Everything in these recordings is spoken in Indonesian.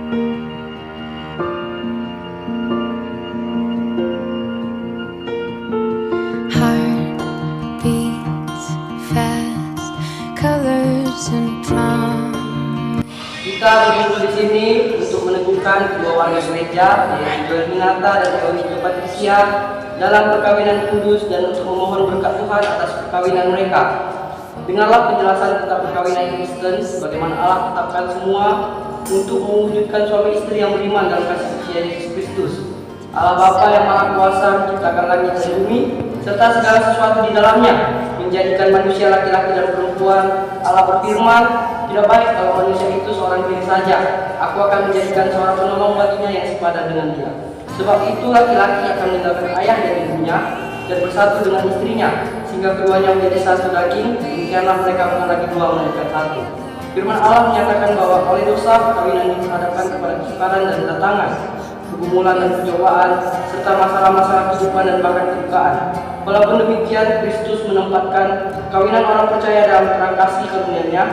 Heart beats fast, colors and prom. Kita berkumpul di sini untuk meneguhkan kedua warga gereja, yaitu Joel Minata dan Eunike Patricia, dalam perkawinan kudus dan untuk memohon berkat Tuhan atas perkawinan mereka. Dengarlah penjelasan tentang perkawinan Kristen, bagaimana Allah tetapkan semua untuk mewujudkan suami istri yang beriman dalam kasih setia Yesus Kristus. Allah Bapa yang Maha Kuasa menciptakan langit dan bumi serta segala sesuatu di dalamnya, menjadikan manusia laki-laki dan perempuan. Allah berfirman, tidak baik kalau manusia itu seorang diri saja. Aku akan menjadikan seorang penolong baginya yang sepadan dengan dia. Sebab itu laki-laki akan meninggalkan ayah dan ibunya dan bersatu dengan istrinya, sehingga keduanya menjadi satu daging. Demikianlah mereka bukan lagi dua, melainkan satu. Firman Allah menyatakan bahwa oleh dosa perkawinan dihadapkan kepada kesukaran dan datangan, pergumulan dan pencobaan, serta masalah-masalah kehidupan dan bahkan kedukaan. Walaupun demikian, Kristus menempatkan perkawinan orang percaya dalam terang kasih karunia-Nya,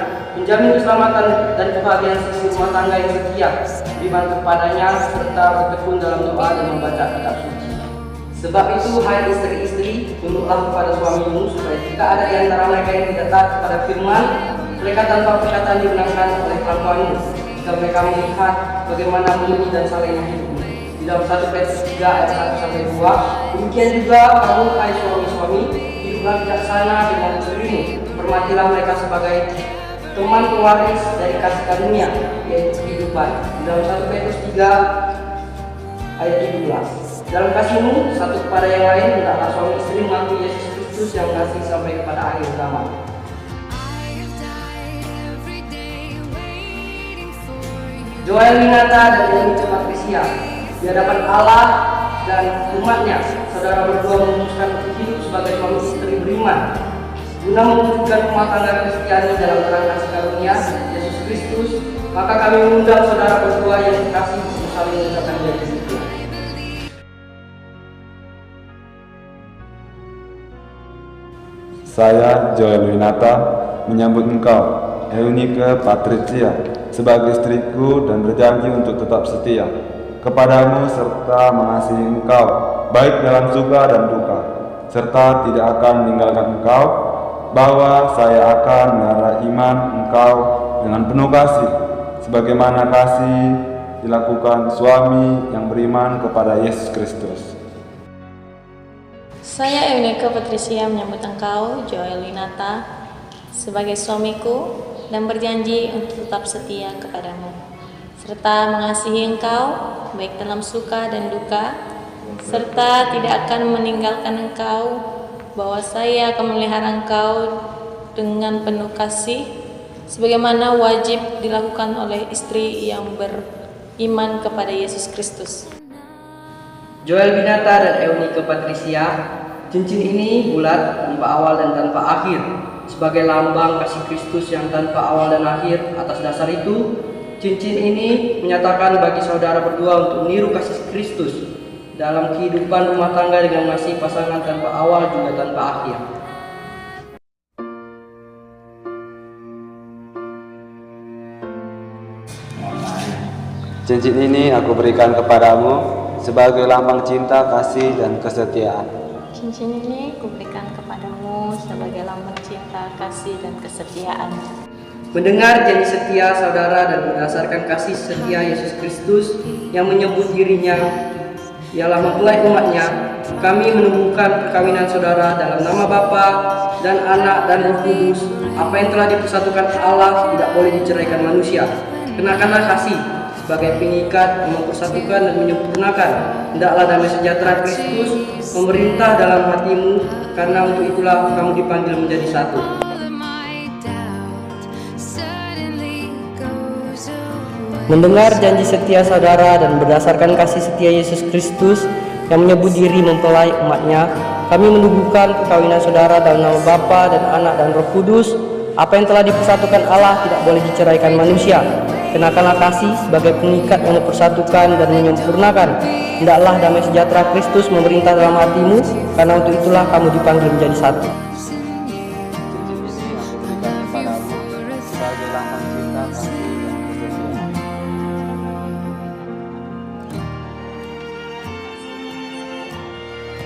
menjamin keselamatan dan kebahagiaan sisi rumah tangga yang setia, beriman kepadanya, serta bertekun dalam doa dan membaca kitab suci. Sebab itu, hai istri-istri, tunduklah kepada suamimu, supaya jika ada di antara mereka yang tidak taat kepada firman, mereka tanpa perkataan dimenangkan oleh kelakuanmu, jika mereka melihat bagaimana menyanyi dan salehnya hidup. Dalam 1 Petrus 3 ayat 1-2, demikian juga kamu hai suami-suami, hiduplah bijaksana dengan istrimu, hormatilah mereka sebagai teman pewaris dari kasih karunia, yaitu kehidupan. Dalam 1 Petrus 3 ayat 17, dalam kasihmu satu kepada yang lain, hendaklah suami istri mengakui Yesus Kristus yang mengasihi sampai kepada akhir zaman. Joel Minata dan Eunike Patricia, di hadapan Allah dan umatnya, saudara berdua memutuskan untuk hidup sebagai suami istri beriman, guna mewujudkan rumah tangga Kristiani dalam terang kasih karunia Yesus Kristus. Maka kami mengundang saudara berdua yang dikasihi untuk saling mengucapkan janji setia. Saya Joel Minata menyambut engkau, Eunike Patricia, sebagai istriku dan berjanji untuk tetap setia kepadamu serta mengasihi engkau baik dalam suka dan duka, serta tidak akan meninggalkan engkau, bahwa saya akan melihara iman engkau dengan penuh kasih, sebagaimana kasih dilakukan suami yang beriman kepada Yesus Kristus. Saya Eunike Patricia menyambut engkau, Joel Minata, sebagai suamiku dan berjanji untuk tetap setia kepadamu, serta mengasihi engkau baik dalam suka dan duka, serta tidak akan meninggalkan engkau, bahwa saya akan memelihara engkau dengan penuh kasih, sebagaimana wajib dilakukan oleh istri yang beriman kepada Yesus Kristus. Joel Minata dan Eunike Patricia, cincin ini bulat, tanpa awal dan tanpa akhir, sebagai lambang kasih Kristus yang tanpa awal dan akhir. Atas dasar itu, cincin ini menyatakan bagi saudara berdua untuk meniru kasih Kristus dalam kehidupan rumah tangga dengan masih pasangan tanpa awal juga tanpa akhir. Cincin ini aku berikan kepadamu sebagai lambang cinta, kasih, dan kesetiaan. Cincin ini kuberikan kepadamu sebagai lambang cinta, kasih, dan kesetiaan. Mendengar janji setia saudara dan berdasarkan kasih setia Yesus Kristus yang menyebut dirinya ialah mempelai umatnya, kami meneguhkan perkawinan saudara dalam nama Bapa dan Anak dan Roh Kudus. Apa yang telah dipersatukan Allah tidak boleh diceraikan manusia. Kenakanlah kasih sebagai pengikat yang mempersatukan dan menyempurnakan. Hendaklah damai sejahtera Kristus memerintah dalam hatimu, karena untuk itulah kamu dipanggil menjadi satu. Mendengar janji setia saudara dan berdasarkan kasih setia Yesus Kristus yang menyebut diri mempelai umatnya, kami menubuhkan perkawinan saudara dalam nama Bapa dan Anak dan Roh Kudus. Apa yang telah dipersatukan Allah tidak boleh diceraikan manusia. Kenakanlah kasih sebagai pengikat yang mempersatukan dan menyempurnakan. Hendaklah damai sejahtera Kristus memerintah dalam hatimu, karena untuk itulah kamu dipanggil menjadi satu. Cincin ini aku berikan kepadamu sebagai lambang cinta, kasih,